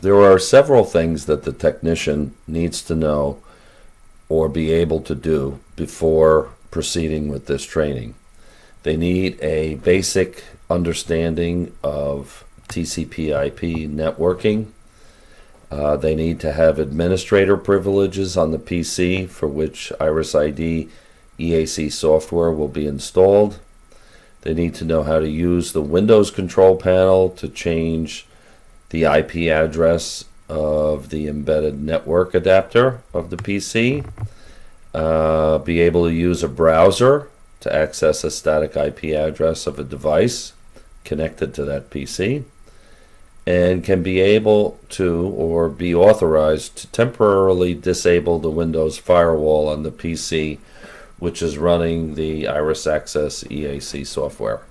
There are several things that the technician needs to know or be able to do before proceeding with this training. They need a basic understanding of TCP/IP networking. They need to have administrator privileges on the PC for which Iris ID EAC software will be installed. They need to know how to use the Windows control panel to change the IP address of the embedded network adapter of the PC. Be able to use a browser to access a static IP address of a device connected to that PC, and can be able to or be authorized to temporarily disable the Windows firewall on the PC which is running the Iris Access EAC software.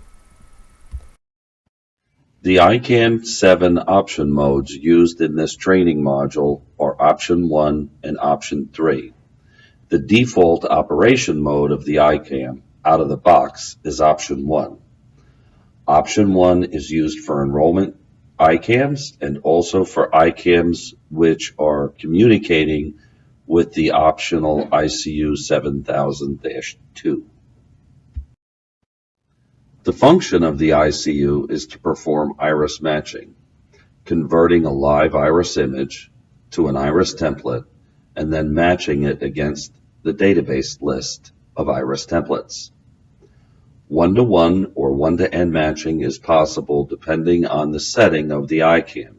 The ICAM 7 option modes used in this training module are Option 1 and Option 3. The default operation mode of the ICAM out of the box is Option 1. Option 1 is used for enrollment ICAMs and also for ICAMs which are communicating with the optional ICU 7000-2. The function of the ICU is to perform iris matching, converting a live iris image to an iris template and then matching it against the database list of iris templates. One-to-one or one-to-N matching is possible depending on the setting of the ICAM.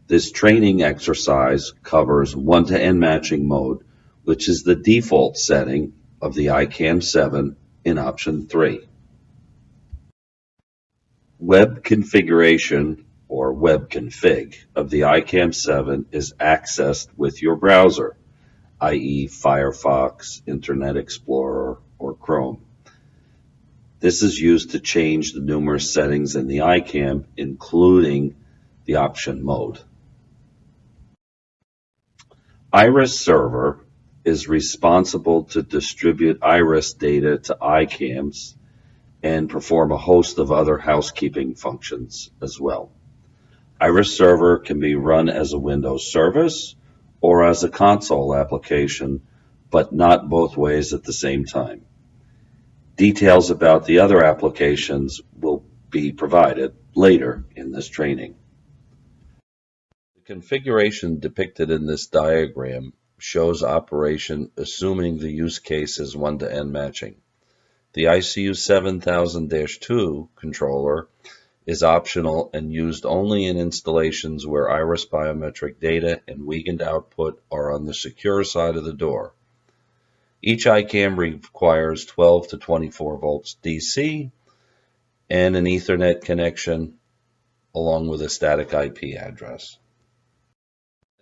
This training exercise covers one-to-N matching mode, which is the default setting of the ICAM 7 in Option 3. Web configuration or web config of the ICAM 7 is accessed with your browser, i.e. Firefox, Internet Explorer, or Chrome. This is used to change the numerous settings in the ICAM, including the option mode. Iris Server is responsible to distribute iris data to ICAMs and perform a host of other housekeeping functions as well. Iris Server can be run as a Windows service or as a console application, but not both ways at the same time. Details about the other applications will be provided later in this training. The configuration depicted in this diagram shows operation assuming the use case is one-to-N matching. The ICU 7000-2 controller is optional and used only in installations where iris biometric data and weakened output are on the secure side of the door. Each ICAM requires 12 to 24 volts DC and an Ethernet connection along with a static IP address.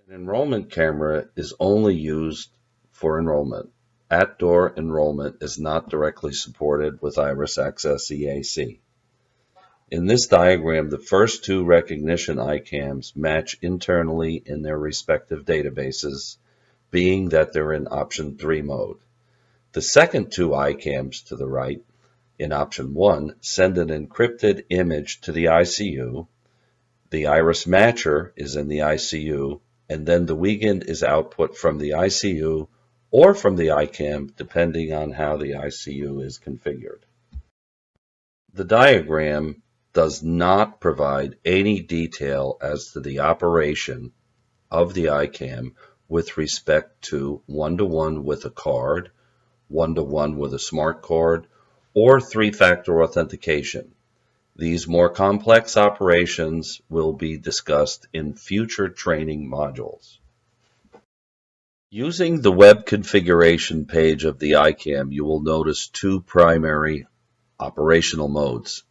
An enrollment camera is only used for enrollment. At-door enrollment is not directly supported with Iris Access EAC. In this diagram, the first two recognition ICAMs match internally in their respective databases, being that they're in Option 3 mode. The second two ICAMs to the right, in Option 1, send an encrypted image to the ICU. The iris matcher is in the ICU, and then the weekend is output from the ICU or from the ICAM, depending on how the ICU is configured. The diagram does not provide any detail as to the operation of the ICAM with respect to one-to-one with a card, one-to-one with a smart card, or three-factor authentication. These more complex operations will be discussed in future training modules. Using the web configuration page of the ICAM, you will notice two primary operational modes.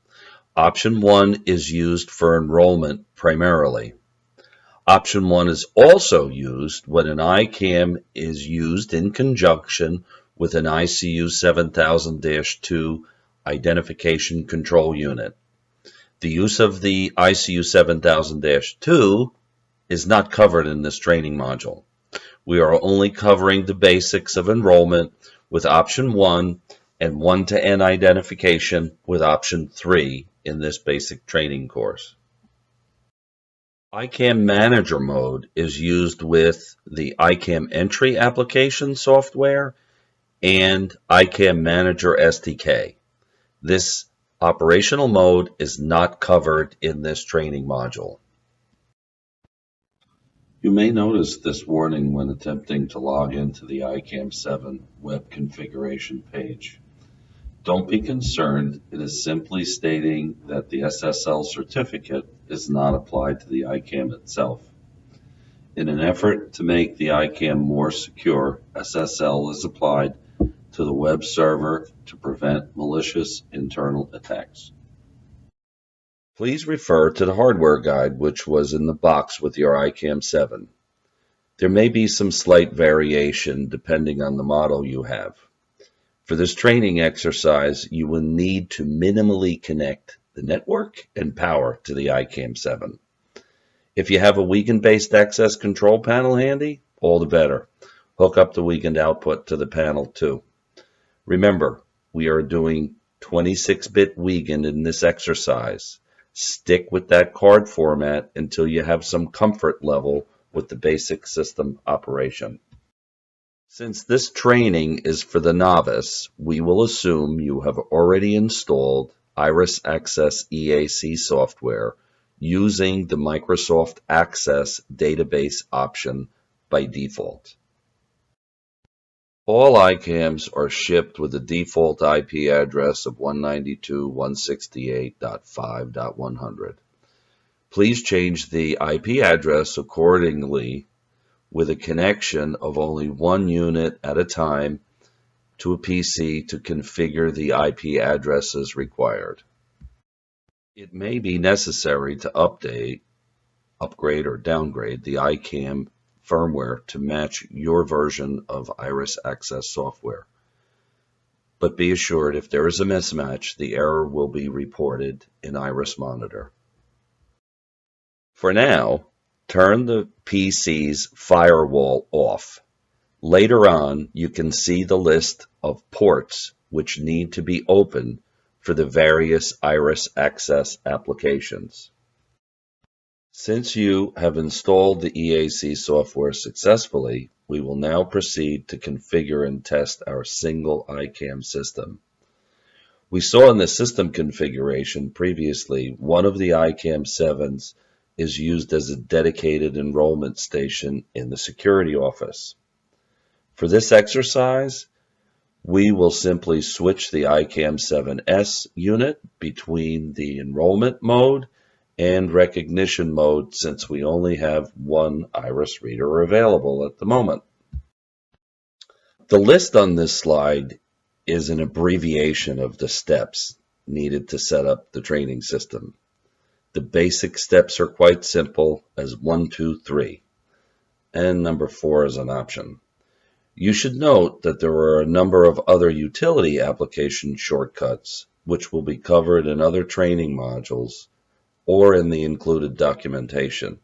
Option 1 is used for enrollment primarily. Option 1 is also used when an ICAM is used in conjunction with an ICU 7000-2 identification control unit. The use of the ICU 7000-2 is not covered in this training module. We are only covering the basics of enrollment with Option 1 and one-to-N identification with Option 3 in this basic training course. ICAM Manager mode is used with the ICAM Entry application software and ICAM Manager SDK. This operational mode is not covered in this training module. You may notice this warning when attempting to log into the ICAM 7 web configuration page. Don't be concerned, it is simply stating that the SSL certificate is not applied to the ICAM itself. In an effort to make the ICAM more secure, SSL is applied to the web server to prevent malicious internal attacks. Please refer to the hardware guide which was in the box with your ICAM 7. There may be some slight variation depending on the model you have. For this training exercise, you will need to minimally connect the network and power to the ICAM 7. If you have a weekend-based access control panel handy, all the better. Hook up the weekend output to the panel too. Remember, we are doing 26-bit weekend in this exercise. Stick with that card format until you have some comfort level with the basic system operation. Since this training is for the novice, we will assume you have already installed Iris Access EAC software using the Microsoft Access database option by default. All ICAMs are shipped with a default IP address of 192.168.5.100. Please change the IP address accordingly with a connection of only one unit at a time to a PC to configure the IP addresses required. It may be necessary to upgrade, or downgrade the ICAM firmware to match your version of Iris Access software. But be assured if there is a mismatch, the error will be reported in Iris Monitor. For now, turn the PC's firewall off. Later on, you can see the list of ports which need to be opened for the various Iris Access applications. Since you have installed the EAC software successfully, we will now proceed to configure and test our single ICAM system. We saw in the system configuration previously, one of the ICAM 7s is used as a dedicated enrollment station in the security office. For this exercise, we will simply switch the ICAM 7S unit between the enrollment mode and recognition mode since we only have one Iris reader available at the moment. The list on this slide is an abbreviation of the steps needed to set up the training system. The basic steps are quite simple as 1, 2, 3, and number 4 is an option. You should note that there are a number of other utility application shortcuts which will be covered in other training modules or in the included documentation.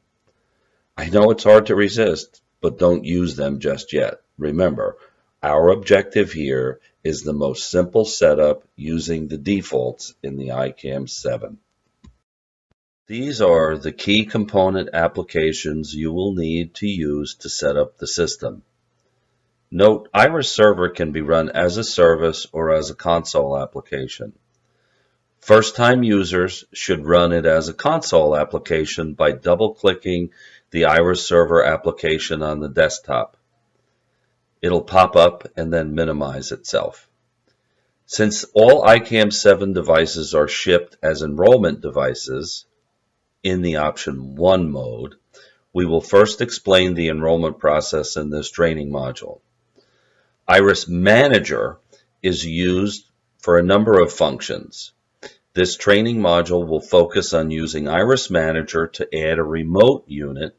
I know it's hard to resist, but don't use them just yet. Remember, our objective here is the most simple setup using the defaults in the ICAM 7. These are the key component applications you will need to use to set up the system. Note, Iris Server can be run as a service or as a console application. First-time users should run it as a console application by double-clicking the Iris Server application on the desktop. It'll pop up and then minimize itself. Since all ICAM 7 devices are shipped as enrollment devices in the option 1 mode, we will first explain the enrollment process in this training module. Iris Manager is used for a number of functions. This training module will focus on using Iris Manager to add a remote unit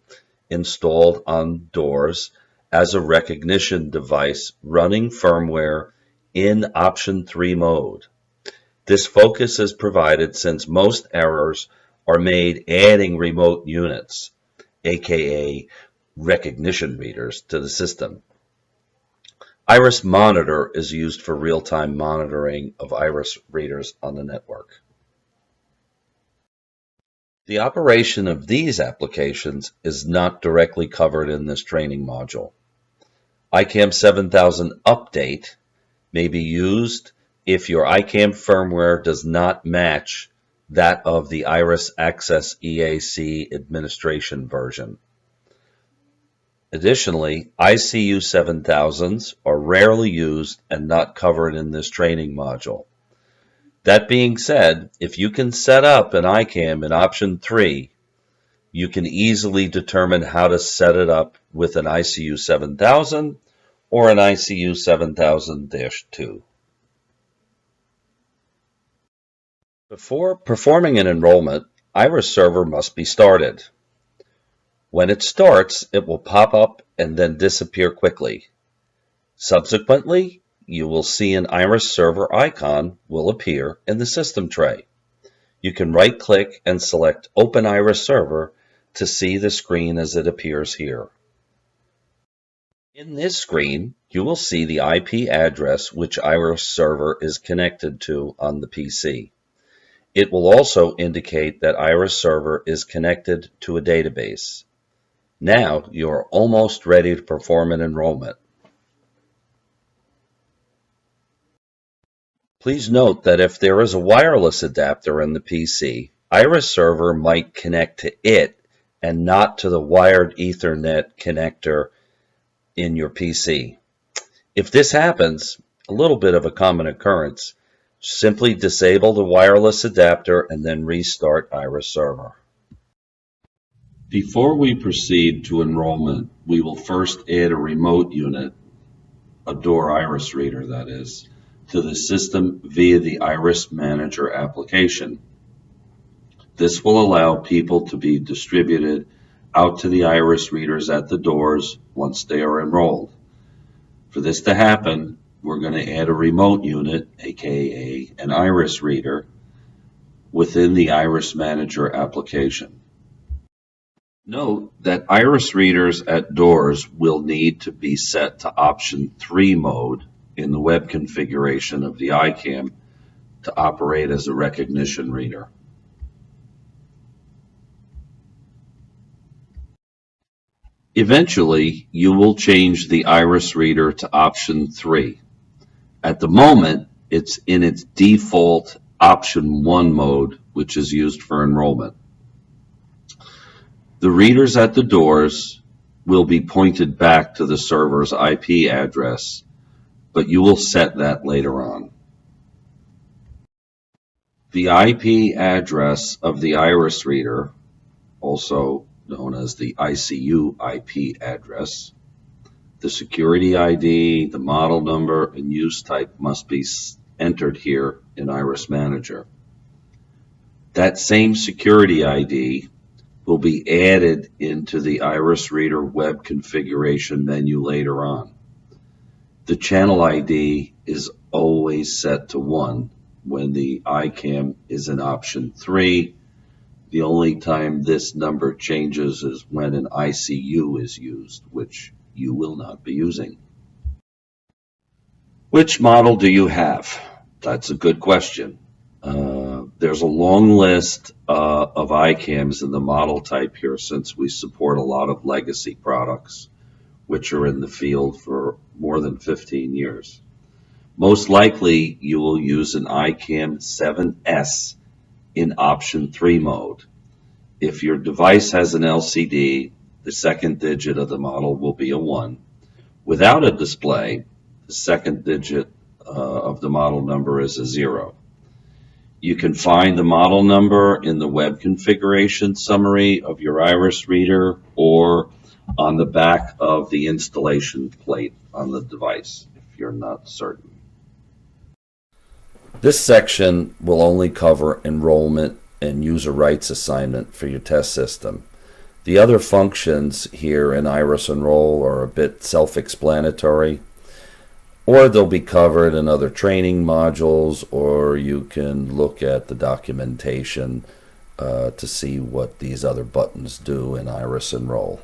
installed on doors as a recognition device running firmware in option 3 mode. This focus is provided since most errors are made adding remote units, aka recognition readers, to the system. Iris Monitor is used for real-time monitoring of Iris readers on the network. The operation of these applications is not directly covered in this training module. ICAM 7000 Update may be used if your ICAM firmware does not match that of the Iris Access EAC administration version. Additionally, ICU 7000s are rarely used and not covered in this training module. That being said, if you can set up an ICAM in option 3, you can easily determine how to set it up with an ICU 7000 or an ICU 7000-2. Before performing an enrollment, Iris Server must be started. When it starts, it will pop up and then disappear quickly. Subsequently, you will see an Iris Server icon will appear in the system tray. You can right-click and select Open Iris Server to see the screen as it appears here. In this screen, you will see the IP address which Iris Server is connected to on the PC. It will also indicate that Iris Server is connected to a database. Now you are almost ready to perform an enrollment. Please note that if there is a wireless adapter in the PC, Iris Server might connect to it and not to the wired Ethernet connector in your PC. If this happens, a little bit of a common occurrence, simply disable the wireless adapter and then restart Iris Server. Before we proceed to enrollment, we will first add a remote unit, a door iris reader that is, to the system via the Iris Manager application. This will allow people to be distributed out to the iris readers at the doors once they are enrolled. For this to happen, we're going to add a remote unit, aka an iris reader, within the Iris Manager application. Note that iris readers at doors will need to be set to option 3 mode in the web configuration of the ICAM to operate as a recognition reader. Eventually, you will change the iris reader to option 3. At the moment, it's in its default option 1 mode, which is used for enrollment. The readers at the doors will be pointed back to the server's IP address, but you will set that later on. The IP address of the iris reader, also known as the ICU IP address, the security ID, the model number, and use type must be entered here in Iris Manager. That same security ID will be added into the Iris Reader web configuration menu later on. The channel ID is always set to 1 when the ICAM is in option 3. The only time this number changes is when an ICU is used, which you will not be using. Which model do you have? That's a good question. There's a long list of ICAMs in the model type here since we support a lot of legacy products which are in the field for more than 15 years. Most likely you will use an ICAM 7S in option 3 mode. If your device has an LCD, the second digit of the model will be a 1. Without a display, the second digit of the model number is a 0. You can find the model number in the web configuration summary of your iris reader or on the back of the installation plate on the device if you're not certain. This section will only cover enrollment and user rights assignment for your test system. The other functions here in Iris Enroll are a bit self-explanatory, or they'll be covered in other training modules, or you can look at the documentation to see what these other buttons do in Iris Enroll.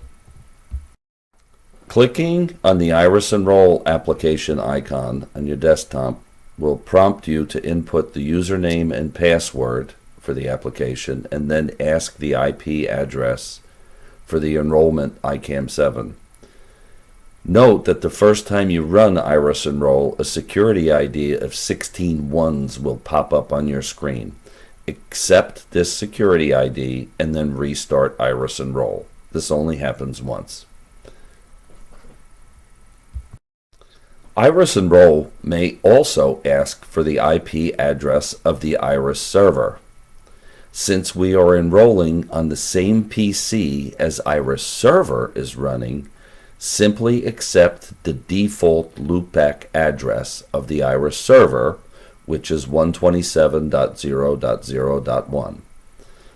Clicking on the Iris Enroll application icon on your desktop will prompt you to input the username and password for the application and then ask the IP address for the enrollment ICAM 7. Note that the first time you run Iris Enroll, a security ID of 16 ones will pop up on your screen. Accept this security ID and then restart Iris Enroll. This only happens once. Iris Enroll may also ask for the IP address of the Iris server. Since we are enrolling on the same PC as Iris server is running, simply accept the default loopback address of the Iris server, which is 127.0.0.1.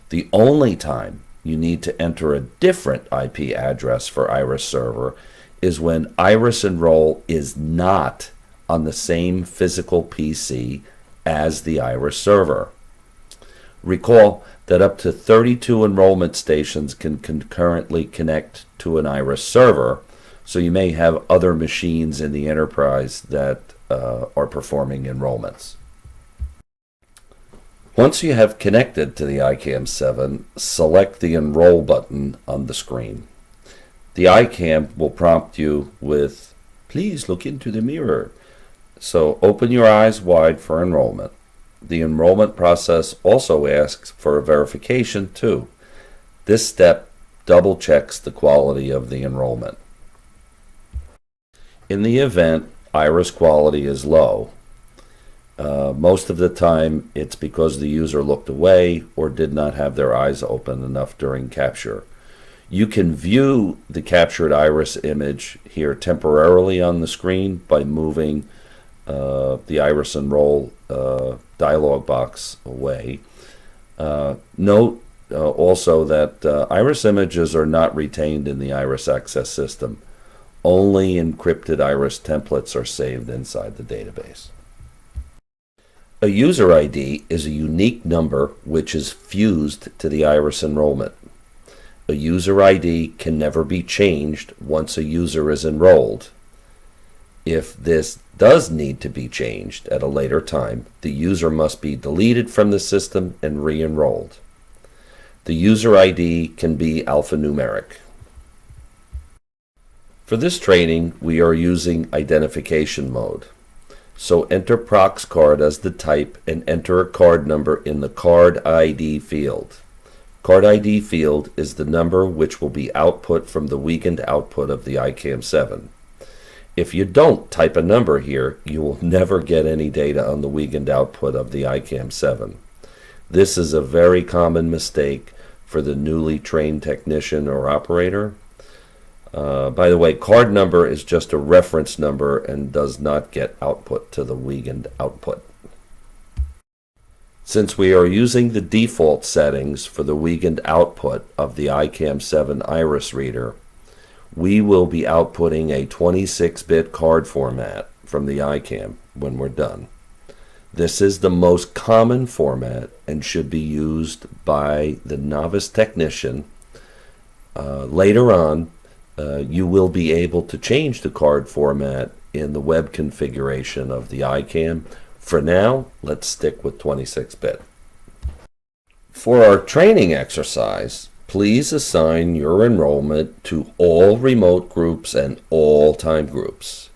The only time you need to enter a different IP address for Iris server is when Iris Enroll is not on the same physical PC as the Iris server. Recall that up to 32 enrollment stations can concurrently connect to an Iris server, so you may have other machines in the enterprise that are performing enrollments. Once you have connected to the ICAM 7, select the Enroll button on the screen. The ICAM will prompt you with, "Please look into the mirror." So open your eyes wide for enrollment. The enrollment process also asks for a verification too. This step double checks the quality of the enrollment. In the event Iris quality is low, most of the time it's because the user looked away or did not have their eyes open enough during capture. You can view the captured iris image here temporarily on the screen by moving the Iris Enroll dialog box away. Note also that iris images are not retained in the Iris Access system. Only encrypted iris templates are saved inside the database. A user ID is a unique number which is fused to the Iris enrollment. A user ID can never be changed once a user is enrolled. If this does need to be changed at a later time, the user must be deleted from the system and re-enrolled. The user ID can be alphanumeric. For this training, we are using identification mode. So enter prox card as the type and enter a card number in the card ID field. Card ID field is the number which will be output from the weekend output of the ICAM 7. If you don't type a number here, you will never get any data on the weekend output of the ICAM 7. This is a very common mistake for the newly trained technician or operator. By the way, card number is just a reference number and does not get output to the weekend output. Since we are using the default settings for the weekend output of the ICAM 7 Iris reader, we will be outputting a 26-bit card format from the ICAM when we're done. This is the most common format and should be used by the novice technician. Later on, you will be able to change the card format in the web configuration of the ICAM. For now, let's stick with 26-bit. For our training exercise, please assign your enrollment to all remote groups and all time groups.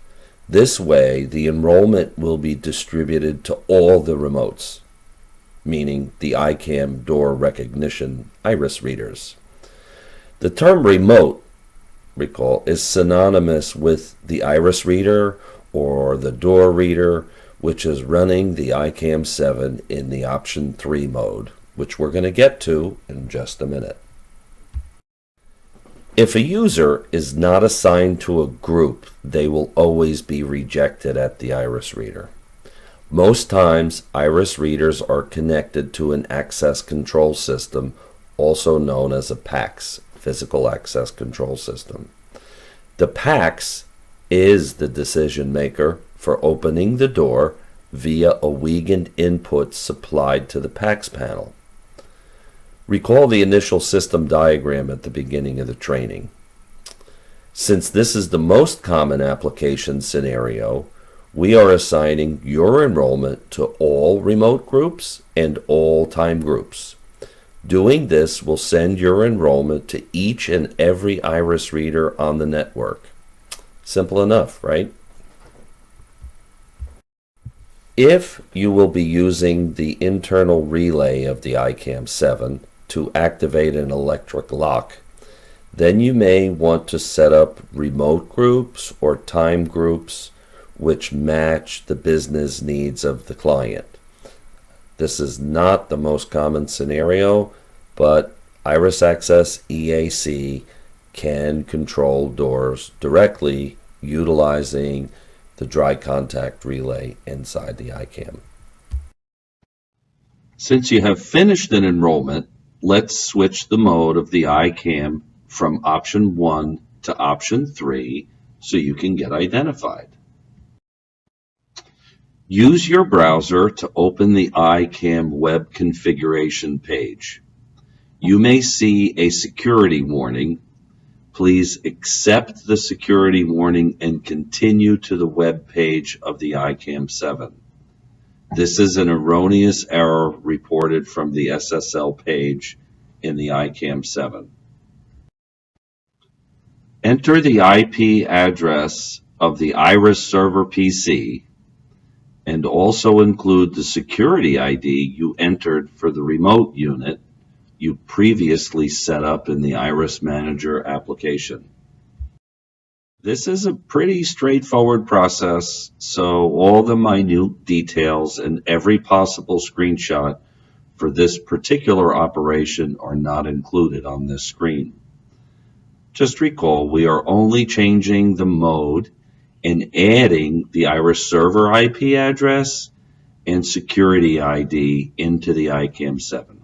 This way, the enrollment will be distributed to all the remotes, meaning the ICAM door recognition iris readers. The term remote, recall, is synonymous with the iris reader or the door reader, which is running the ICAM 7 in the option 3 mode, which we're going to get to in just a minute. If a user is not assigned to a group, they will always be rejected at the iris reader. Most times, iris readers are connected to an access control system, also known as a PACS, Physical Access Control System. The PACS is the decision maker for opening the door via a Wiegand input supplied to the PACS panel. Recall the initial system diagram at the beginning of the training. Since this is the most common application scenario, we are assigning your enrollment to all remote groups and all time groups. Doing this will send your enrollment to each and every Iris reader on the network. Simple enough, right? If you will be using the internal relay of the ICAM 7 to activate an electric lock, then you may want to set up remote groups or time groups which match the business needs of the client. This is not the most common scenario, but Iris Access EAC can control doors directly utilizing the dry contact relay inside the ICAM. Since you have finished an enrollment, let's switch the mode of the ICAM from option 1 to option 3 so you can get identified. Use your browser to open the ICAM web configuration page. You may see a security warning. Please accept the security warning and continue to the web page of the ICAM 7. This is an erroneous error reported from the SSL page in the ICAM 7. Enter the IP address of the Iris server PC and also include the security ID you entered for the remote unit you previously set up in the Iris Manager application. This is a pretty straightforward process, so all the minute details and every possible screenshot for this particular operation are not included on this screen. Just recall, we are only changing the mode and adding the Iris server IP address and security ID into the ICAM 7.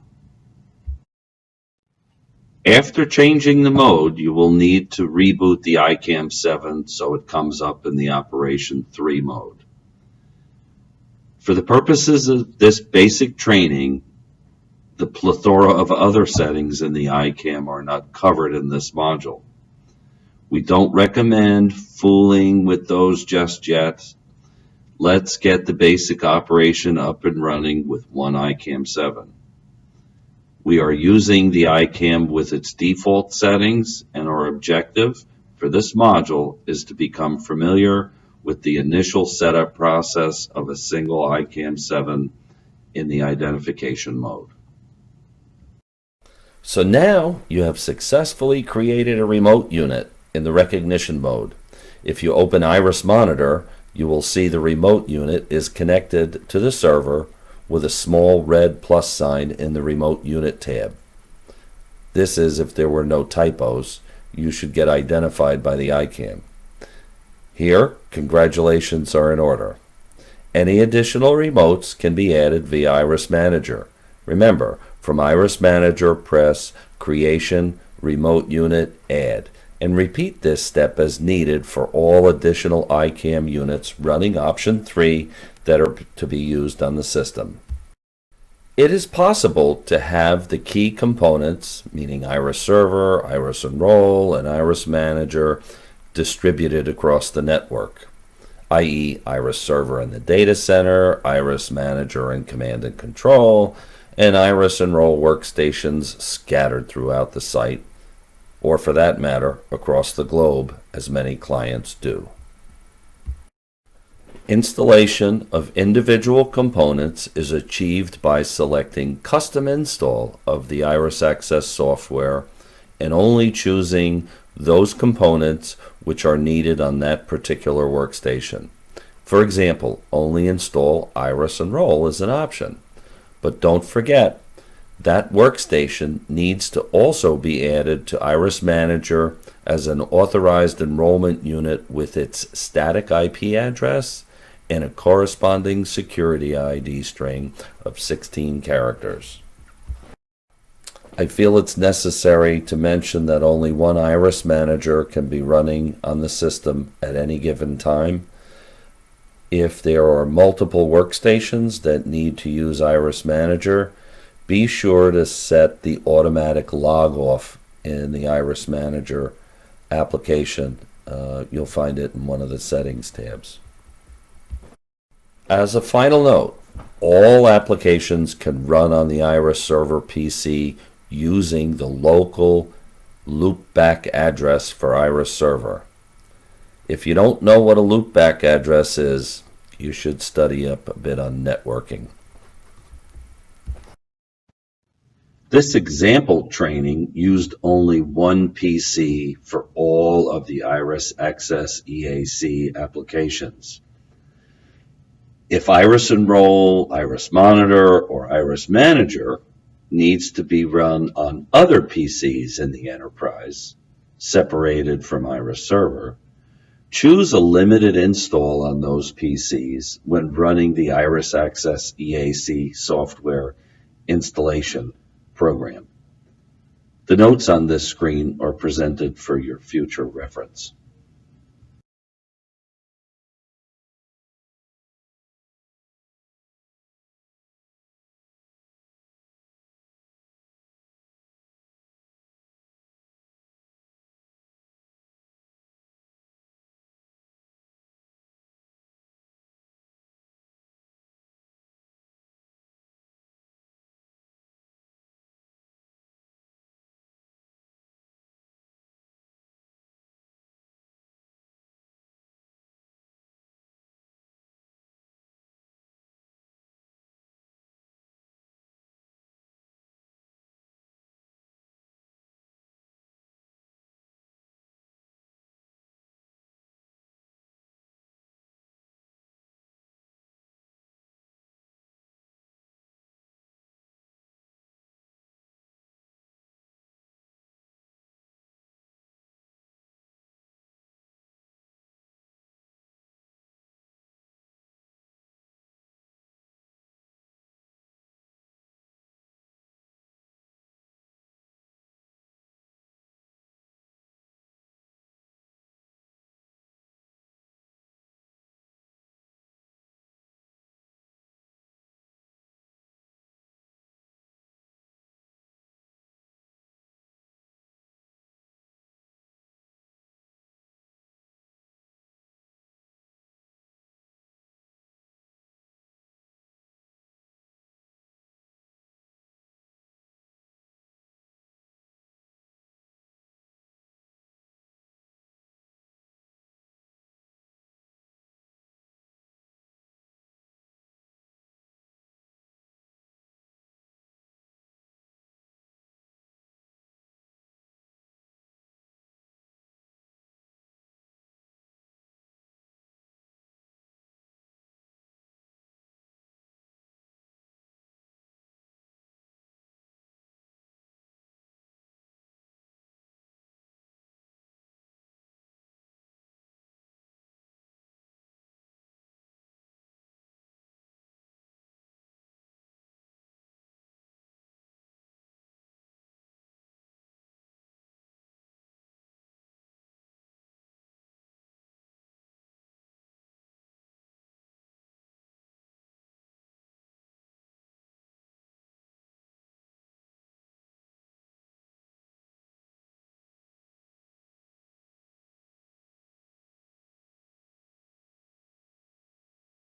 After changing the mode, you will need to reboot the ICAM 7 so it comes up in the Operation 3 mode. For the purposes of this basic training, the plethora of other settings in the ICAM are not covered in this module. We don't recommend fooling with those just yet. Let's get the basic operation up and running with one ICAM 7. We are using the ICAM with its default settings, and our objective for this module is to become familiar with the initial setup process of a single ICAM 7 in the identification mode. So now you have successfully created a remote unit in the recognition mode. If you open Iris Monitor, you will see the remote unit is connected to the server with a small red plus sign in the remote unit tab. This is if there were no typos. You should get identified by the ICAM. Here, congratulations are in order. Any additional remotes can be added via Iris Manager. Remember, from Iris Manager, press Creation, Remote Unit, Add, and repeat this step as needed for all additional ICAM units running option 3 that are to be used on the system. It is possible to have the key components, meaning Iris Server, Iris Enroll, and Iris Manager, distributed across the network, i.e. Iris Server in the data center, Iris Manager and Command and Control, and Iris Enroll workstations scattered throughout the site, or for that matter, across the globe, as many clients do. Installation of individual components is achieved by selecting Custom Install of the Iris Access software and only choosing those components which are needed on that particular workstation. For example, only install Iris Enroll is an option. But don't forget, that workstation needs to also be added to Iris Manager as an authorized enrollment unit with its static IP address and a corresponding security ID string of 16 characters. I feel it's necessary to mention that only one Iris Manager can be running on the system at any given time. If there are multiple workstations that need to use Iris Manager, be sure to set the automatic log off in the Iris Manager application. You'll find it in one of the settings tabs. As a final note, all applications can run on the Iris Server PC using the local loopback address for Iris Server. If you don't know what a loopback address is, you should study up a bit on networking. This example training used only one PC for all of the Iris Access EAC applications. If Iris Enroll, Iris Monitor, or Iris Manager needs to be run on other PCs in the enterprise, separated from Iris Server, choose a limited install on those PCs when running the Iris Access EAC software installation program. The notes on this screen are presented for your future reference.